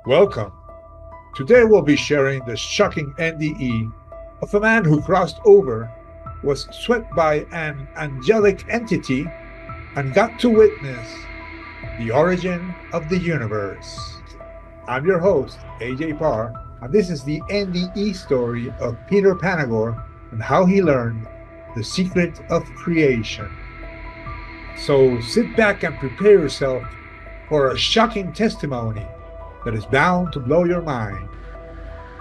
Welcome. Today we'll be sharing the shocking NDE of a man who crossed over, was swept by an angelic entity, and got to witness the origin of the universe. I'm your host, AJ Parr, and this is the NDE story of Peter PANAGORE and how he learned the secret of creation. So sit back and prepare yourself for a shocking testimony that is bound to blow your mind.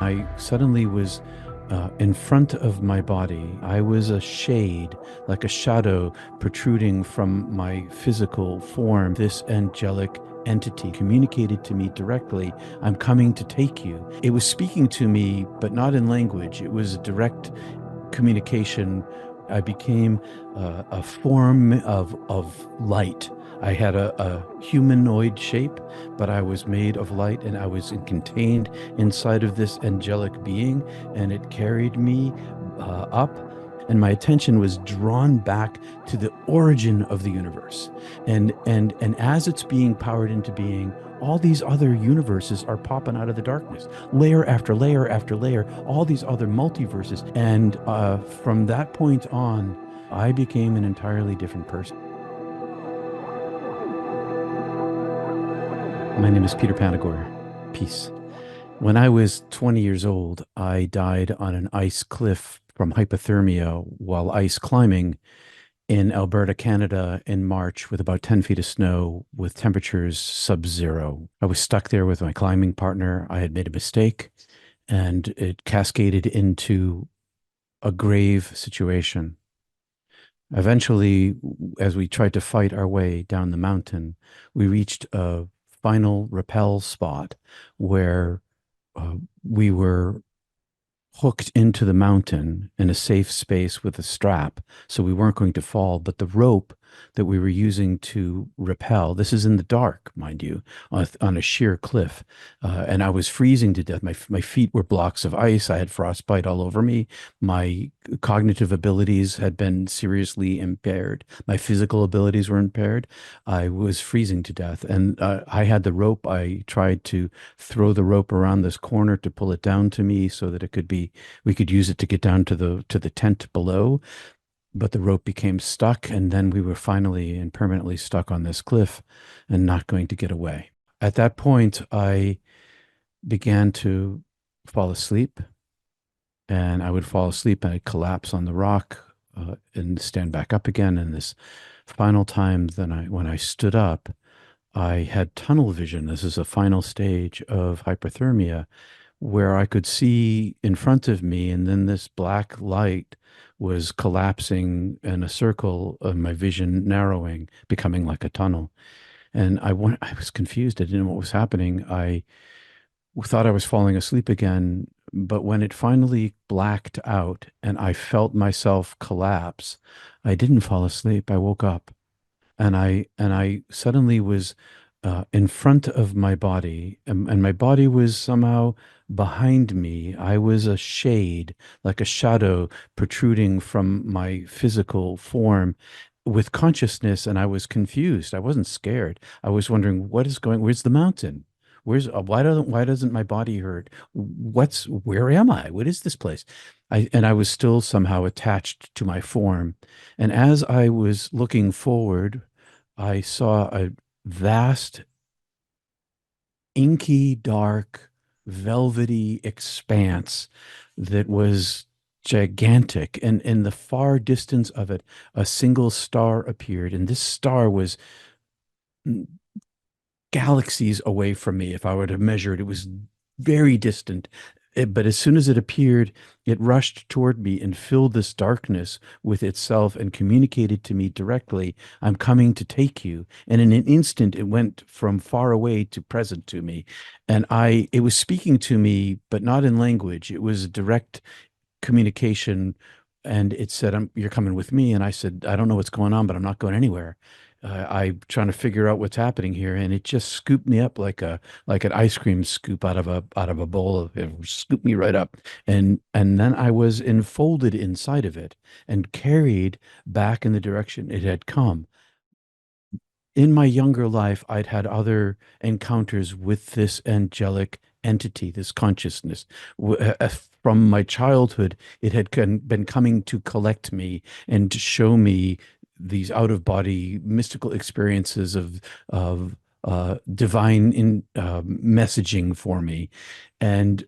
I suddenly was in front of my body. I was a shade, like a shadow protruding from my physical form. This angelic entity communicated to me directly, "I'm coming to take you." It was speaking to me, but not in language. It was a direct communication. I became a form of light. I had a humanoid shape, but I was made of light, and I was contained inside of this angelic being, and it carried me up, and my attention was drawn back to the origin of the universe. And as it's being powered into being, all these other universes are popping out of the darkness, layer after layer after layer, all these other multiverses. And from that point on, I became an entirely different person. My name is Peter Panagore. Peace. When I was 20 years old, I died on an ice cliff from hypothermia while ice climbing in Alberta, Canada in March with about 10 feet of snow with temperatures sub-zero. I was stuck there with my climbing partner. I had made a mistake and it cascaded into a grave situation. Eventually, as we tried to fight our way down the mountain, we reached a final rappel spot where we were hooked into the mountain in a safe space with a strap, so we weren't going to fall. But the rope that we were using to rappel, this is in the dark, mind you, on a sheer cliff, and I was freezing to death. My feet were blocks of ice. I had frostbite all over me. My cognitive abilities had been seriously impaired. My physical abilities were impaired. I was freezing to death, and I had the rope. I tried to throw the rope around this corner to pull it down to me so that we could use it to get down to the tent below, but the rope became stuck, and then we were finally and permanently stuck on this cliff and not going to get away. At that point, I began to fall asleep, and I would fall asleep and I'd collapse on the rock and stand back up again. And this final time, when I stood up, I had tunnel vision. This is a final stage of hypothermia where I could see in front of me, and then this black light was collapsing in a circle of my vision narrowing, becoming like a tunnel. And I was confused. I didn't know what was happening. I thought I was falling asleep again, but when it finally blacked out and I felt myself collapse, I didn't fall asleep. I woke up, and I suddenly was in front of my body, and my body was somehow behind me. I was a shade, like a shadow protruding from my physical form with consciousness, and I was confused. I wasn't scared. I was wondering, where's the mountain? Why doesn't my body hurt? Where am I? What is this place? I was still somehow attached to my form. And as I was looking forward, I saw a vast, inky, dark, velvety expanse that was gigantic. And in the far distance of it, a single star appeared. And this star was galaxies away from me. If I were to measure it, it was very distant. But as soon as it appeared, it rushed toward me and filled this darkness with itself and communicated to me directly, "I'm coming to take you." And in an instant, it went from far away to present to me. And it was speaking to me, but not in language. It was direct communication. And it said, "You're coming with me." And I said, "I don't know what's going on, but I'm not going anywhere. I'm trying to figure out what's happening here." And it just scooped me up like an ice cream scoop out of a bowl of it, scooped me right up. And then I was enfolded inside of it and carried back in the direction it had come. in my younger life, I'd had other encounters with this angelic entity, this consciousness. From my childhood, it had been coming to collect me and to show me these out of body mystical experiences of divine messaging for me. And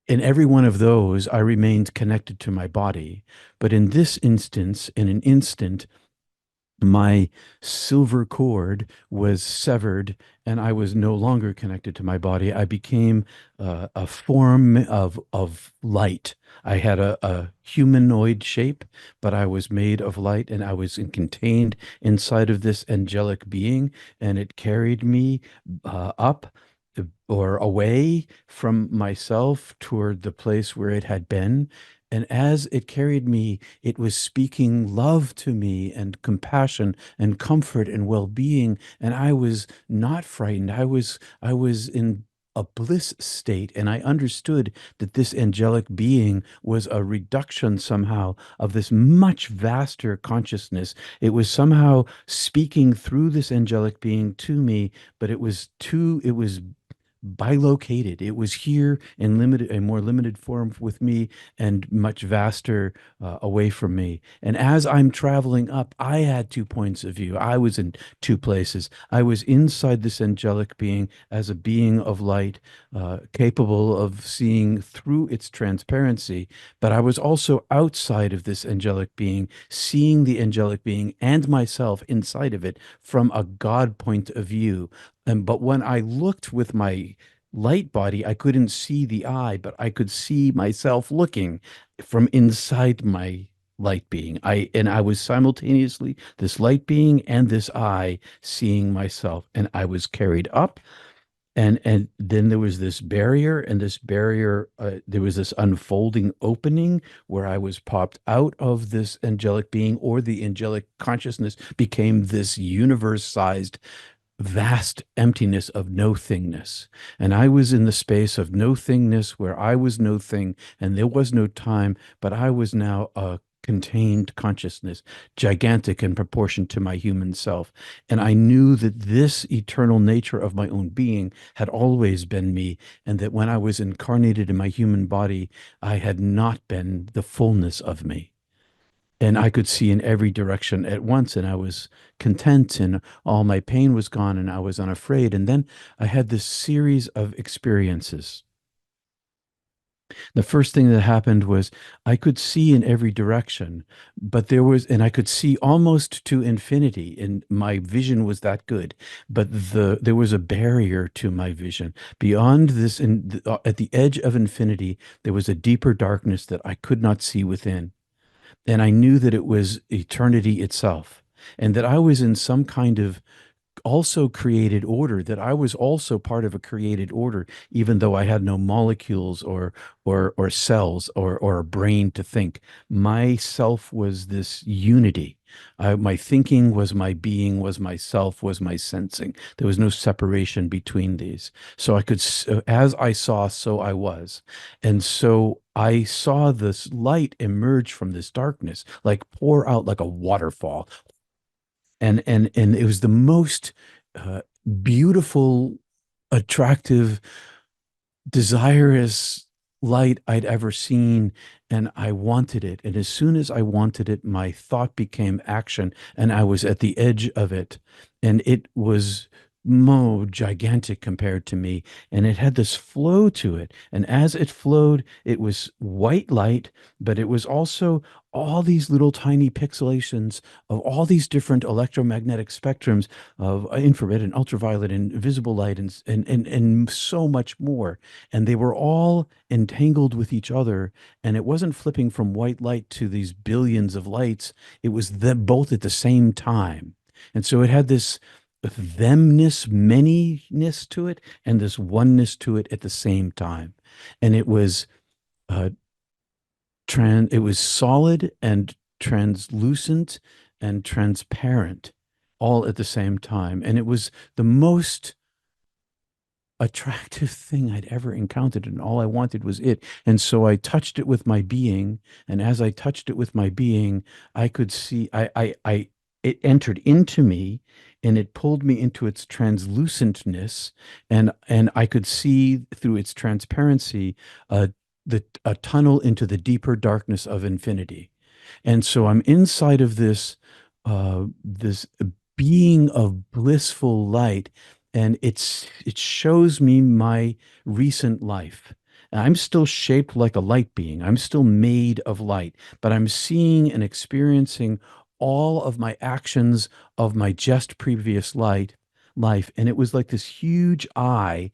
in every one of those, I remained connected to my body. But in this instance, in an instant, my silver cord was severed and I was no longer connected to my body. I became a form of light. I had a humanoid shape, but I was made of light and I was contained inside of this angelic being, and it carried me up or away from myself toward the place where it had been. And as it carried me, it was speaking love to me and compassion and comfort and well-being. And I was not frightened. I was in a bliss state, and I understood that this angelic being was a reduction somehow of this much vaster consciousness. It was somehow speaking through this angelic being to me, but it was bilocated. It was here in a more limited form with me and much vaster away from me. And as I'm traveling up, I had two points of view. I was in two places. I was inside this angelic being as a being of light, capable of seeing through its transparency, but I was also outside of this angelic being, seeing the angelic being and myself inside of it from a God point of view. But when I looked with my light body, I couldn't see the eye, but I could see myself looking from inside my light being. I was simultaneously this light being and this eye seeing myself, and I was carried up. And then there was this barrier, and this barrier, there was this unfolding opening where I was popped out of this angelic being, or the angelic consciousness became this universe-sized vast emptiness of no thingness. And I was in the space of no thingness where I was no thing and there was no time, but I was now a contained consciousness, gigantic in proportion to my human self. And I knew that this eternal nature of my own being had always been me, and that when I was incarnated in my human body, I had not been the fullness of me. And I could see in every direction at once, and I was content, and all my pain was gone, and I was unafraid. And then I had this series of experiences. The first thing that happened was I could see in every direction, and I could see almost to infinity, and my vision was that good. But there was a barrier to my vision. Beyond this, at the edge of infinity, there was a deeper darkness that I could not see within. And I knew that it was eternity itself, and that I was in some kind of also created order, that I was also part of a created order, even though I had no molecules or cells or a brain to think. Myself was this unity. My thinking was my being, was myself, was my sensing. There was no separation between these. So I could, as I saw, so I was. And so I saw this light emerge from this darkness, like pour out like a waterfall, and it was the most uh, beautiful, attractive, desirous light I'd ever seen, and I wanted it. And as soon as I wanted it, my thought became action, and I was at the edge of it, and it was gigantic compared to me, and it had this flow to it. And as it flowed, it was white light, but it was also all these little tiny pixelations of all these different electromagnetic spectrums of infrared and ultraviolet and visible light, and so much more. And they were all entangled with each other. And it wasn't flipping from white light to these billions of lights. It was them both at the same time. And so it had this themness, manyness to it, and this oneness to it at the same time. And it was uh, it was solid and translucent and transparent all at the same time. And it was the most attractive thing I'd ever encountered, and all I wanted was it. And so I touched it with my being, and as I touched it with my being, I could see it entered into me, and it pulled me into its translucentness, and I could see through its transparency a tunnel into the deeper darkness of infinity. And so I'm inside of this being of blissful light, and it shows me my recent life. And I'm still shaped like a light being. I'm still made of light, but I'm seeing and experiencing all of my actions of my just previous life. And it was like this huge eye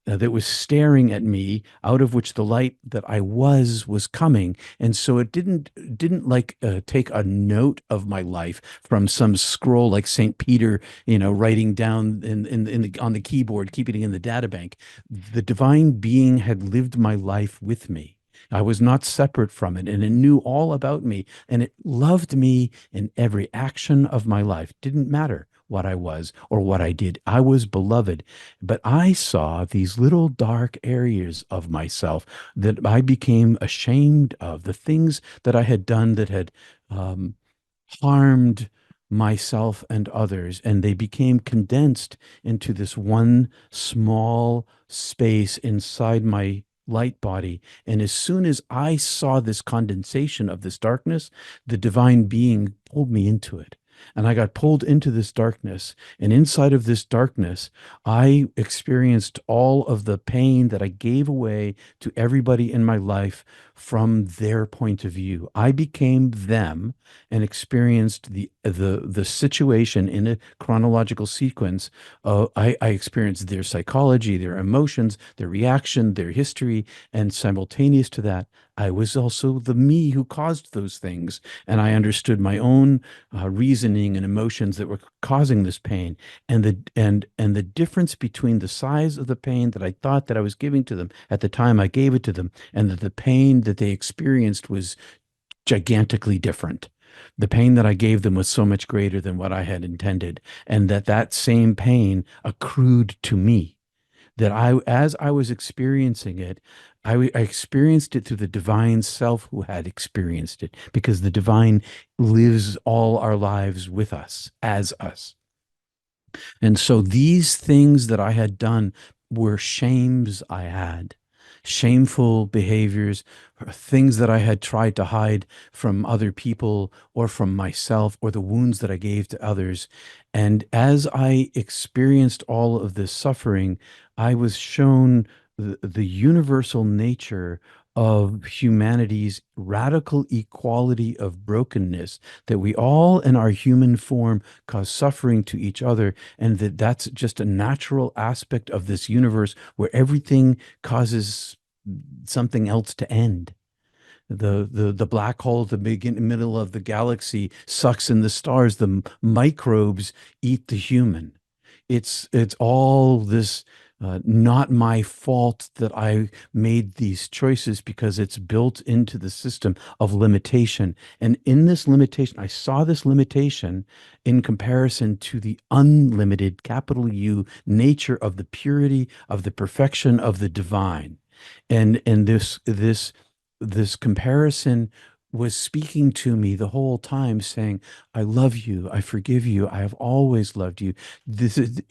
that was staring at me, out of which the light that I was coming. And so it didn't like take a note of my life from some scroll like Saint Peter, writing down on the keyboard, keeping it in the data bank. The divine being had lived my life with me. I was not separate from it, and it knew all about me, and it loved me in every action of my life. Didn't matter what I was or what I did. I was beloved. But I saw these little dark areas of myself that I became ashamed of, the things that I had done that had um, harmed myself and others, and they became condensed into this one small space inside my light body. And as soon as I saw this condensation of this darkness, the divine being pulled me into it. And I got pulled into this darkness. And inside of this darkness, I experienced all of the pain that I gave away to everybody in my life from their point of view. I became them and experienced the situation in a chronological sequence. I experienced their psychology, their emotions, their reaction, their history, and simultaneous to that, I was also the me who caused those things, and I understood my own reasoning and emotions that were causing this pain, and the difference between the size of the pain that I thought that I was giving to them at the time I gave it to them, and that the pain that they experienced was gigantically different. The pain that I gave them was so much greater than what I had intended, and that same pain accrued to me. That as I was experiencing it, I experienced it through the divine self who had experienced it, because the divine lives all our lives with us, as us. And so these things that I had done were shames I had, shameful behaviors, things that I had tried to hide from other people or from myself, or the wounds that I gave to others. And as I experienced all of this suffering, I was shown the universal nature of humanity's radical equality of brokenness, that we all in our human form cause suffering to each other, and that's just a natural aspect of this universe where everything causes something else to end. The black hole at the middle of the galaxy sucks in the stars. The microbes eat the human. It's all this, not my fault that I made these choices, because it's built into the system of limitation. And in this limitation, I saw this limitation in comparison to the unlimited, capital U, nature of the purity, of the perfection of the divine. And this comparison was speaking to me the whole time, saying, I love you, I forgive you, I have always loved you. This is,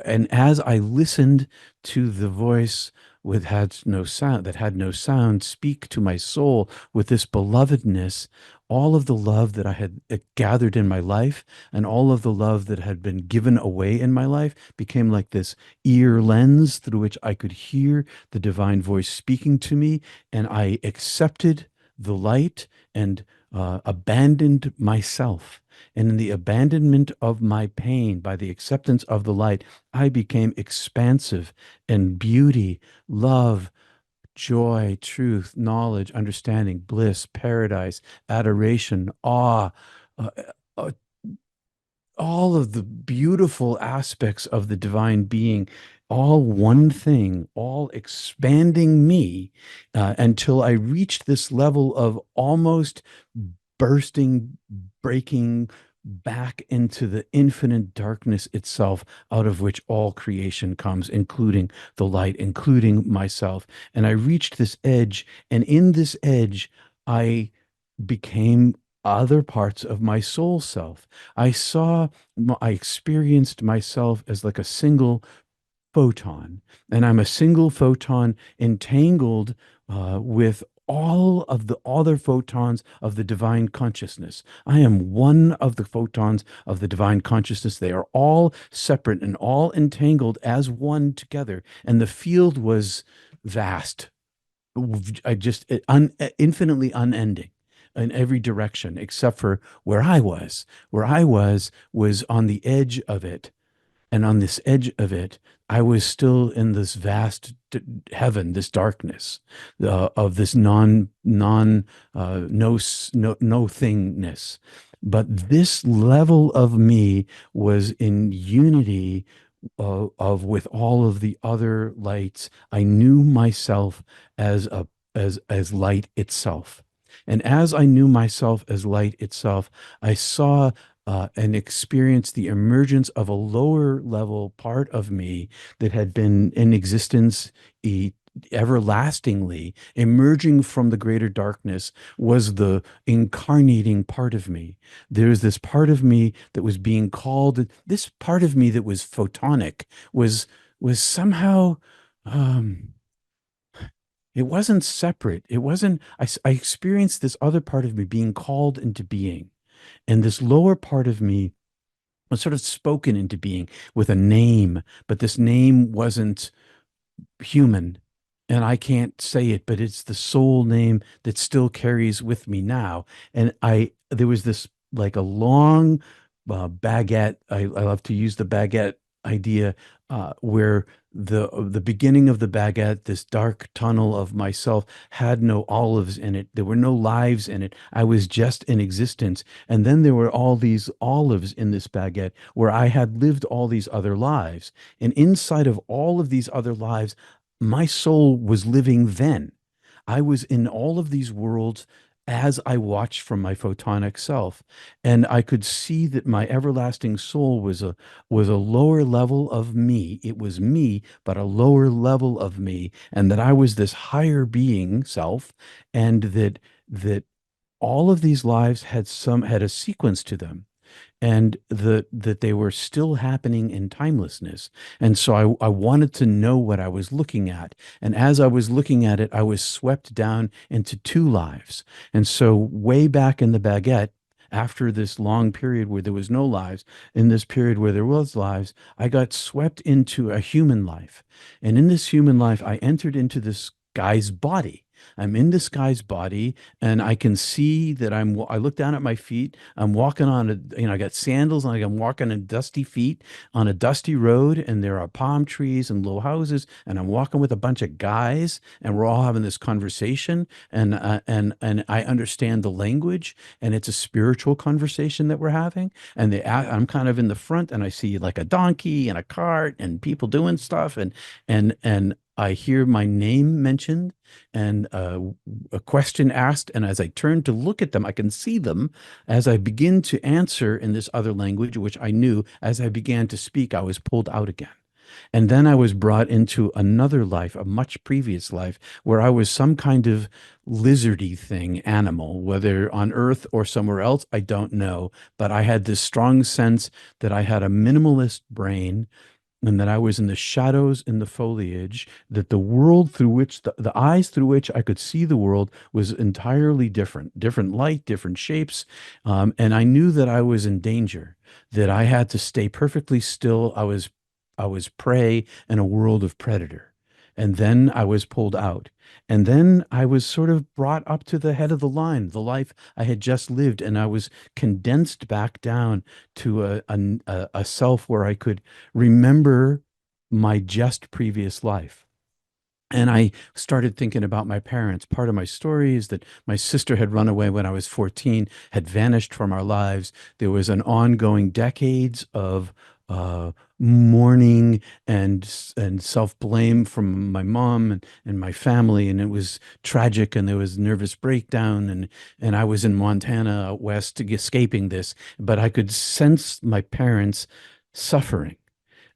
and as I listened to the voice with had no sound, that had no sound, speak to my soul with this belovedness, all of the love that I had gathered in my life, and all of the love that had been given away in my life, became like this ear lens through which I could hear the divine voice speaking to me. And I accepted the light and abandoned myself. And in the abandonment of my pain, by the acceptance of the light, I became expansive, and beauty, love, joy, truth, knowledge, understanding, bliss, paradise, adoration, awe, uh, uh, all of the beautiful aspects of the divine being, all one thing, all expanding me, until I reached this level of almost bursting, breaking back into the infinite darkness itself, out of which all creation comes, including the light, including myself. And I reached this edge, and in this edge, I became other parts of my soul self. I experienced myself as like a single photon, and I'm a single photon entangled with all of the other photons of the divine consciousness. I am one of the photons of the divine consciousness. They are all separate and all entangled as one together. And the field was vast. I just infinitely unending in every direction, except for where I was. Where I was on the edge of it, and on this edge of it, I was still in this vast heaven, this darkness of this no thingness. But this level of me was in unity of with all of the other lights. I knew myself as a as light itself. And as I knew myself as light itself, I saw and experienced the emergence of a lower level part of me that had been in existence everlastingly. Emerging from the greater darkness was the incarnating part of me. There's this part of me that was being called, this part of me that was photonic, was somehow it wasn't separate. It wasn't, I experienced this other part of me being called into being. And this lower part of me was sort of spoken into being with a name, but this name wasn't human. And I can't say it, but it's the soul name that still carries with me now. And there was this like a long baguette. I love to use the baguette idea, where the beginning of the baguette, this dark tunnel of myself, had no olives in it. There were no lives in it. I was just in existence. And then there were all these olives in this baguette where I had lived all these other lives. And inside of all of these other lives, my soul was living then. I was in all of these worlds as I watched from my photonic self, and I could see that my everlasting soul was a lower level of me. It was me, but a lower level of me, and that I was this higher being self, and that all of these lives had a sequence to them, and that they were still happening in timelessness. And so I wanted to know what I was looking at. And as I was looking at it, I was swept down into two lives. And so way back in the baguette, after this long period where there was no lives, in this period where there was lives, I got swept into a human life. And in this human life, I entered into this guy's body. I'm in this guy's body, and I can see that I look down at my feet. I'm walking I got sandals, and I'm walking in dusty feet on a dusty road, and there are palm trees and low houses, and I'm walking with a bunch of guys, and we're all having this conversation, and I understand the language, and it's a spiritual conversation that we're having. And I'm kind of in the front, and I see like a donkey and a cart and people doing stuff, and I hear my name mentioned, and a question asked. And as I turn to look at them, I can see them. As I begin to answer in this other language, which I knew, as I began to speak, I was pulled out again. And then I was brought into another life, a much previous life, where I was some kind of lizardy thing, animal, whether on Earth or somewhere else, I don't know. But I had this strong sense that I had a minimalist brain, and that I was in the shadows in the foliage, that the world through which the eyes through which I could see the world was entirely different, different light, different shapes. And I knew that I was in danger, that I had to stay perfectly still. I was prey in a world of predator. And then I was pulled out. And then I was sort of brought up to the head of the line, the life I had just lived, and I was condensed back down to a self where I could remember my just previous life. And I started thinking about my parents. Part of my story is that my sister had run away when I was 14, had vanished from our lives. There was an ongoing decades of mourning and self-blame from my mom and my family, and it was tragic, and there was nervous breakdown, and I was in Montana out west escaping this, but I could sense my parents suffering.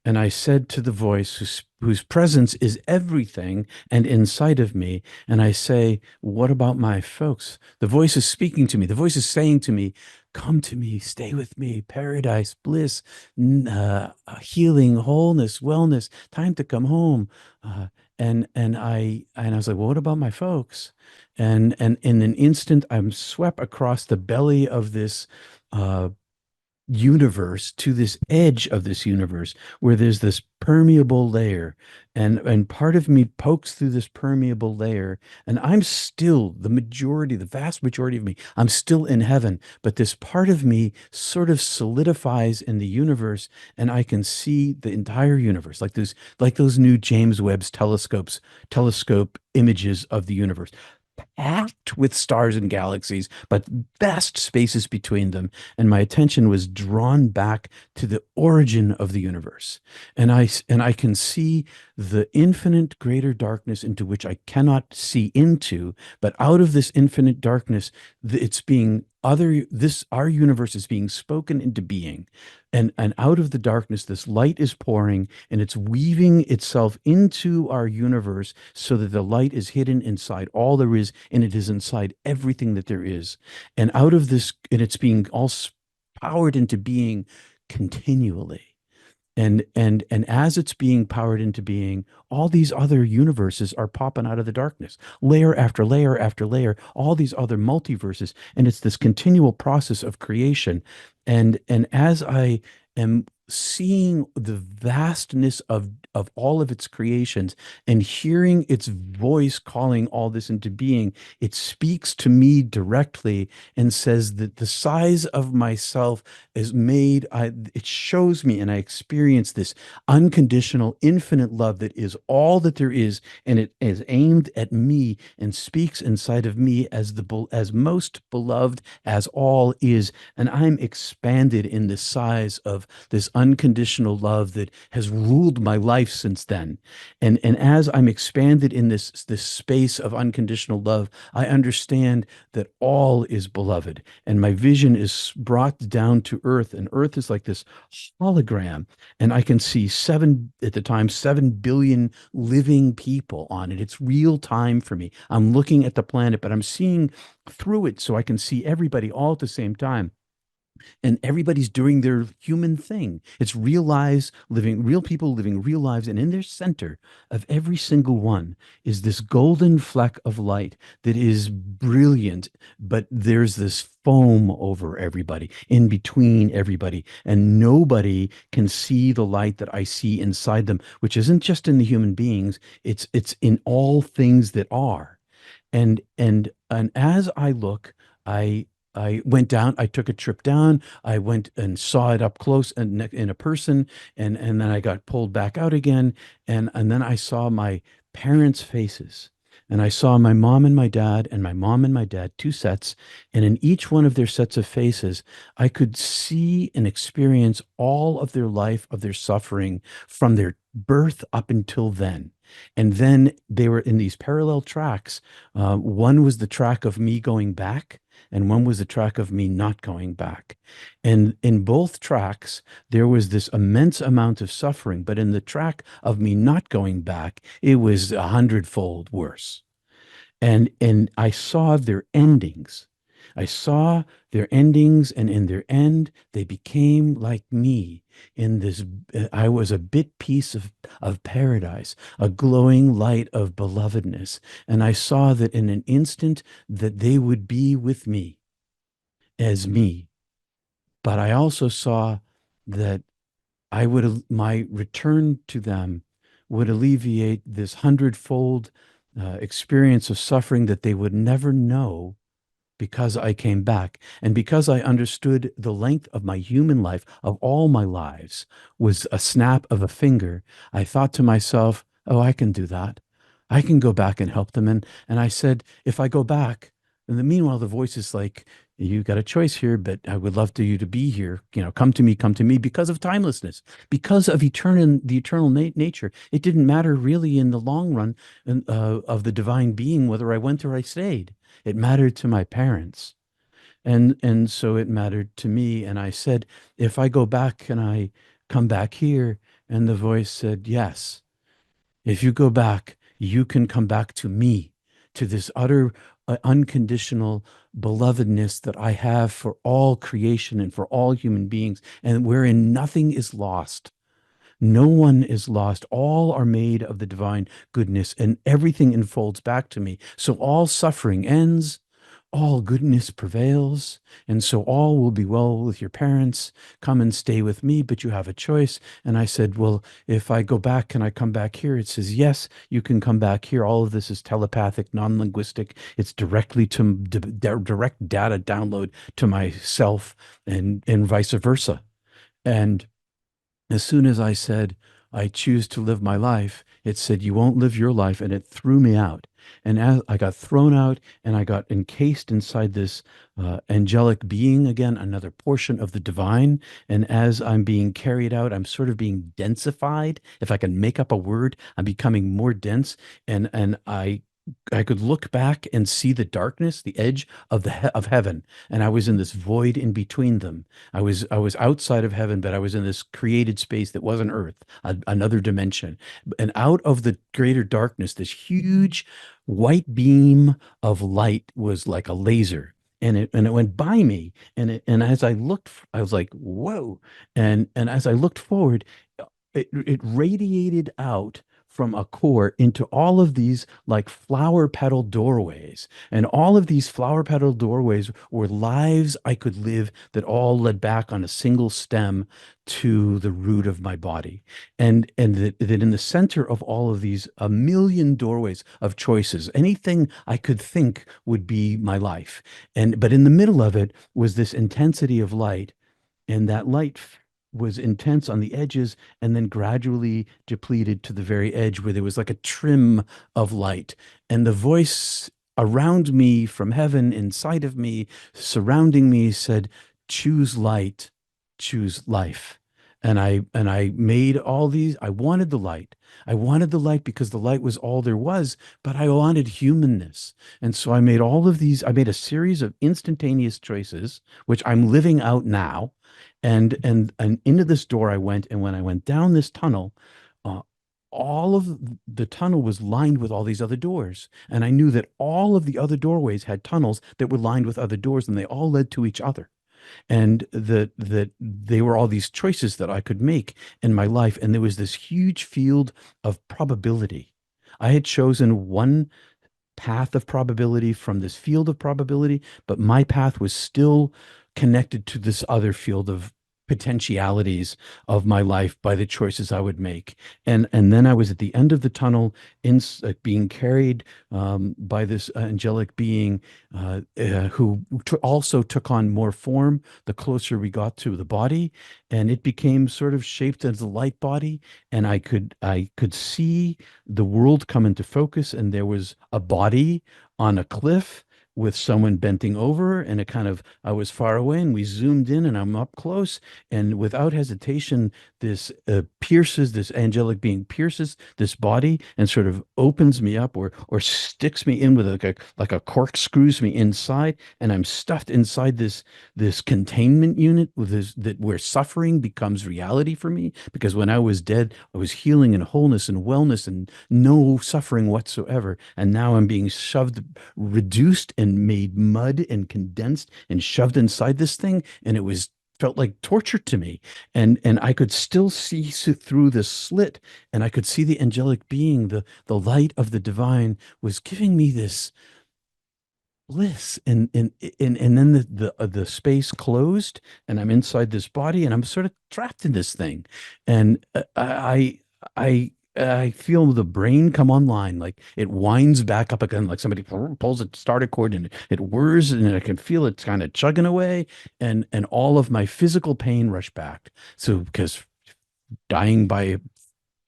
And I said to the voice whose presence is everything and inside of me, and I say, what about my folks? The voice is speaking to me. The voice is saying to me, come to me, stay with me, paradise, bliss, healing, wholeness, wellness, time to come home. Uh, and I was like, well, what about my folks? And in an instant, I'm swept across the belly of this uh, universe to this edge of this universe where there's this permeable layer, and part of me pokes through this permeable layer, and I'm still the vast majority of me, I'm still in heaven, but this part of me sort of solidifies in the universe, and I can see the entire universe like those new James Webb's telescope images of the universe, packed with stars and galaxies, but vast spaces between them. And my attention was drawn back to the origin of the universe. And I can see the infinite greater darkness into which I cannot see into, but out of this infinite darkness, it's being our universe is being spoken into being. And out of the darkness, this light is pouring, and it's weaving itself into our universe so that the light is hidden inside all there is, and it is inside everything that there is. And out of this, and it's being all powered into being continually. And as it's being powered into being, all these other universes are popping out of the darkness, layer after layer after layer, all these other multiverses, and it's this continual process of creation. And as I am seeing the vastness of all of its creations and hearing its voice calling all this into being, it speaks to me directly and says that the size of myself is it shows me, and I experience this unconditional infinite love that is all that there is, and it is aimed at me and speaks inside of me as most beloved as all is. And I'm expanded in the size of this unconditional love that has ruled my life since then. And as I'm expanded in this space of unconditional love, I understand that all is beloved, and my vision is brought down to earth, and earth is like this hologram, and I can see at the time 7 billion living people on it. It's real time for me. I'm looking at the planet, but I'm seeing through it so I can see everybody all at the same time, and everybody's doing their human thing. It's real lives, real people living real lives. And in their center of every single one is this golden fleck of light that is brilliant, but there's this foam over everybody, in between everybody. And nobody can see the light that I see inside them, which isn't just in the human beings, it's in all things that are. And as I look, I I went down, I took a trip down, I went and saw it up close and in a person, and then I got pulled back out again, and then I saw my parents' faces. And I saw my mom and my dad, and my mom and my dad, two sets. And in each one of their sets of faces, I could see and experience all of their life, of their suffering from their birth up until then. And then they were in these parallel tracks. One was the track of me going back, and one was the track of me not going back. And in both tracks, there was this immense amount of suffering. But in the track of me not going back, it was 100-fold worse. And I saw their endings. I saw their endings, and in their end, they became like me. In this, I was a bit piece of paradise, a glowing light of belovedness. And I saw that in an instant that they would be with me as me. But I also saw that my return to them would alleviate this 100-fold experience of suffering that they would never know, because I came back, and because I understood the length of my human life, of all my lives, was a snap of a finger. I thought to myself, oh, I can do that. I can go back and help them. And I said, if I go back, and then meanwhile, the voice is like, you got a choice here, but I would love you to be here. Come to me, because of timelessness, because of the eternal nature. It didn't matter really in the long run of the divine being, whether I went or I stayed. It mattered to my parents. And so it mattered to me. And I said, if I go back, can I come back here And the voice said, yes, if you go back, you can come back to me, to this utter unconditional belovedness that I have for all creation and for all human beings, and wherein nothing is lost. No one is lost. All are made of the divine goodness, and everything unfolds back to me. So all suffering ends, all goodness prevails, and so all will be well with your parents. Come and stay with me, but you have a choice. And I said, well, if I go back, can I come back here? It says, yes, you can come back here. All of this is telepathic, non-linguistic. It's directly to direct data download to myself, and vice versa. And as soon as I said, I choose to live my life, it said, you won't live your life. And it threw me out. And as I got thrown out and I got encased inside this angelic being, again, another portion of the divine. And as I'm being carried out, I'm sort of being densified. If I can make up a word, I'm becoming more dense. And I could look back and see the darkness, the edge of of heaven, and I was in this void in between them. I was outside of heaven, but I was in this created space that wasn't Earth, another dimension. And out of the greater darkness, this huge white beam of light was like a laser. And it went by me, and as I looked, I was like, whoa. And as I looked forward, it radiated out from a core into all of these like flower petal doorways. And all of these flower petal doorways were lives I could live that all led back on a single stem to the root of my body. And that in the center of all of these, a million doorways of choices, anything I could think would be my life. But in the middle of it was this intensity of light, and that light was intense on the edges and then gradually depleted to the very edge where there was like a trim of light. And the voice around me from heaven, inside of me, surrounding me, said, choose light, choose life. And I made all these. I wanted the light. I wanted the light because the light was all there was, but I wanted humanness. And so I made all of these. I made a series of instantaneous choices, which I'm living out now. And into this door I went, and when I went down this tunnel, uh, all of the tunnel was lined with all these other doors, and I knew that all of the other doorways had tunnels that were lined with other doors, and they all led to each other. And that they were all these choices that I could make in my life, and there was this huge field of probability. I had chosen one path of probability from this field of probability, but my path was still connected to this other field of potentialities of my life by the choices I would make. And then I was at the end of the tunnel, being carried by this angelic being who also took on more form the closer we got to the body, and it became sort of shaped as a light body, and I could see the world come into focus, and there was a body on a cliff with someone bending over, and it kind of, I was far away and we zoomed in and I'm up close, and without hesitation this this angelic being pierces this body and sort of opens me up, or sticks me in with like a cork, screws me inside, and I'm stuffed inside this containment unit with this, that where suffering becomes reality for me, because when I was dead I was healing and wholeness and wellness and no suffering whatsoever, and now I'm being shoved, reduced and made mud and condensed and shoved inside this thing, and it was felt like torture to me. And I could still see through this slit, and I could see the angelic being, the light of the divine was giving me this bliss. And then the space closed, and I'm inside this body, and I'm sort of trapped in this thing. And I feel the brain come online, like it winds back up again, like somebody pulls a starter cord, and it whirs, and I can feel it kind of chugging away, and all of my physical pain rush back. So because dying by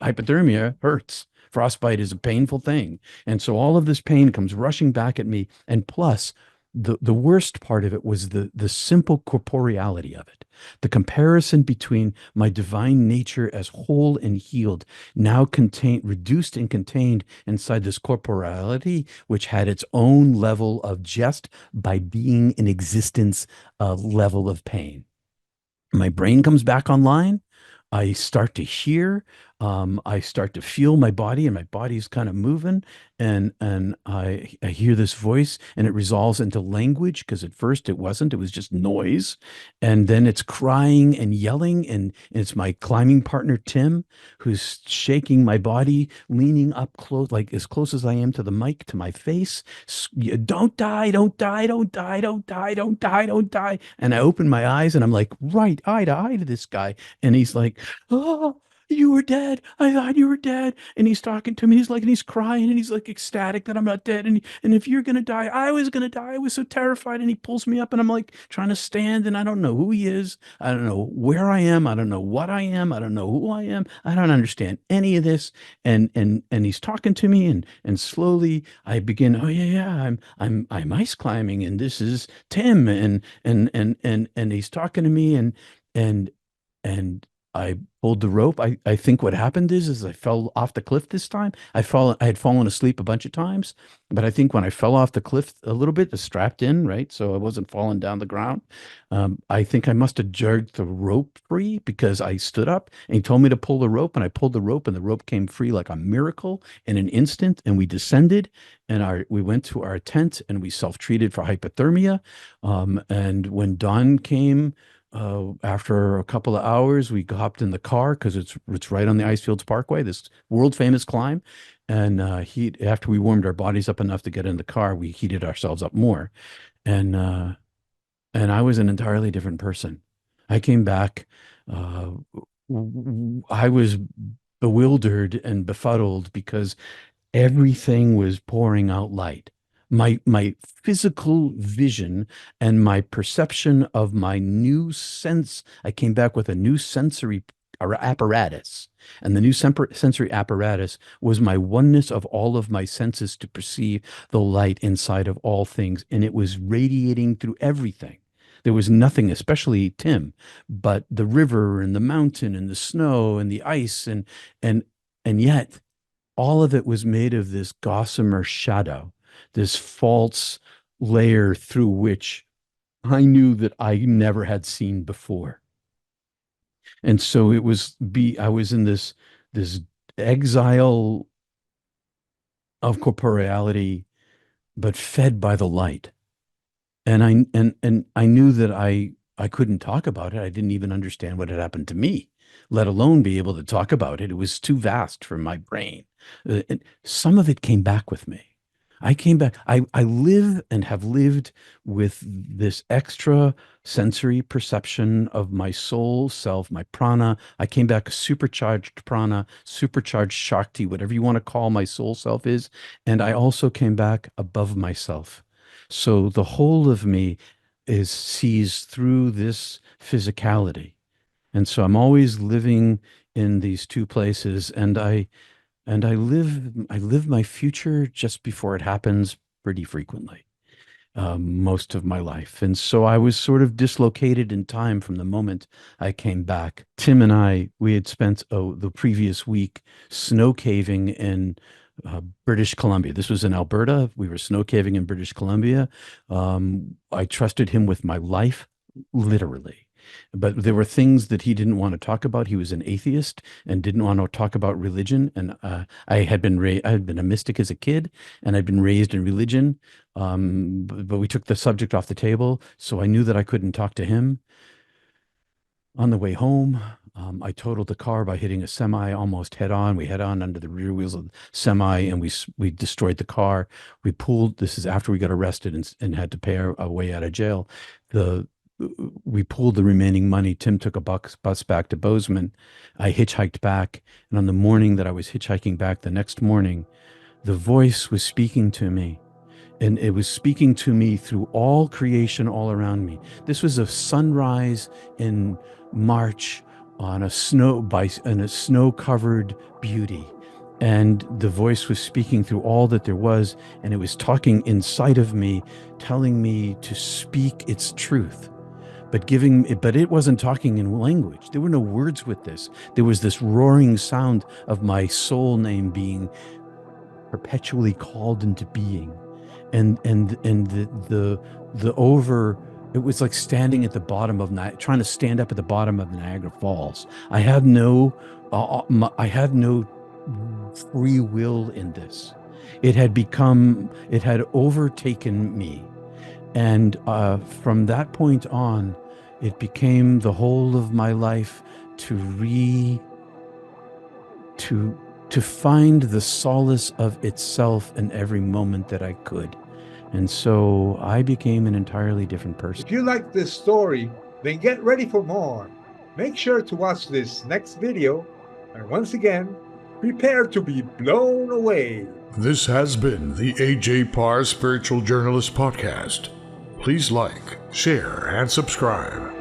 hypothermia hurts. Frostbite is a painful thing. And so all of this pain comes rushing back at me. And plus, the worst part of it was the simple corporeality of it. The comparison between my divine nature as whole and healed, now contained, reduced and contained inside this corporeality, which had its own level of, just by being in existence, a level of pain. My brain comes back online. I start to hear, I start to feel my body, and my body's kind of moving, and I hear this voice, and it resolves into language, because at first it wasn't, it was just noise. And then it's crying and yelling, and it's my climbing partner Tim, who's shaking my body, leaning up close, like as close as I am to the mic, to my face. Don't die, don't die, don't die, don't die, don't die, don't die. And I open my eyes, and I'm like right eye to eye to this guy, and he's like, "Oh, you were dead. I thought you were dead." And he's talking to me. He's like, and he's crying, and he's like ecstatic that I'm not dead. And if you're gonna die, I was gonna die. I was so terrified. And he pulls me up, and I'm like trying to stand, and I don't know who he is. I don't know where I am. I don't know what I am. I don't know who I am. I don't understand any of this. And he's talking to me, and slowly I begin, oh yeah, yeah, I'm ice climbing, and this is Tim, and he's talking to me, and and I pulled the rope. I think what happened is I fell off the cliff this time. I had fallen asleep a bunch of times, but I think when I fell off the cliff a little bit, strapped in, right? So I wasn't falling down the ground. I think I must have jerked the rope free, because I stood up and he told me to pull the rope, and I pulled the rope, and the rope came free like a miracle in an instant. And we descended, and we went to our tent, and we self-treated for hypothermia. And when dawn came, after a couple of hours, we hopped in the car, because it's right on the Icefields Parkway, this world famous climb. And after we warmed our bodies up enough to get in the car, we heated ourselves up more. And I was an entirely different person. I came back. Uh, I was bewildered and befuddled, because everything was pouring out light. My physical vision and my perception of my new sense, I came back with a new sensory apparatus. And the new sensory apparatus was my oneness of all of my senses to perceive the light inside of all things. And it was radiating through everything. There was nothing, especially Tim, but the river and the mountain and the snow and the ice, and yet all of it was made of this gossamer shadow, this false layer through which I knew that I never had seen before. And so I was in this exile of corporeality, but fed by the light. And I knew that I couldn't talk about it. I didn't even understand what had happened to me, let alone be able to talk about it. It was too vast for my brain. And some of it came back with me. I came back. I live and have lived with this extra sensory perception of my soul self, my prana. I came back a supercharged prana, supercharged Shakti, whatever you want to call my soul self is. And I also came back above myself. So the whole of me sees through this physicality. And so I'm always living in these two places, and I live my future just before it happens pretty frequently, most of my life. And so I was sort of dislocated in time from the moment I came back. Tim and we had spent the previous week snow caving in British Columbia. This was in Alberta. We were snow caving in British Columbia. I trusted him with my life, literally. But there were things that he didn't want to talk about. He was an atheist and didn't want to talk about religion. And I had been a mystic as a kid, and I'd been raised in religion. But we took the subject off the table, so I knew that I couldn't talk to him. On the way home, I totaled the car by hitting a semi almost head on. We head on under the rear wheels of the semi, and we destroyed the car. We pulled. This is after we got arrested and had to pay our way out of jail. We pulled the remaining money. Tim took a bus back to Bozeman. I hitchhiked back, and on the morning that I was hitchhiking back, the next morning, the voice was speaking to me. And it was speaking to me through all creation all around me. This was a sunrise in March on in a snow-covered beauty. And the voice was speaking through all that there was, and it was talking inside of me, telling me to speak its truth. But it wasn't talking in language. There were no words with this. There was this roaring sound of my soul name being perpetually called into being. And the It was like standing at the bottom of trying to stand up at the bottom of Niagara Falls. I have no free will in this. It had overtaken me. And from that point on, it became the whole of my life to find the solace of itself in every moment that I could. And so I became an entirely different person. If you like this story, then get ready for more. Make sure to watch this next video, and once again, prepare to be blown away. This has been the A.J. Parr Spiritual Journalist Podcast. Please like, share, and subscribe.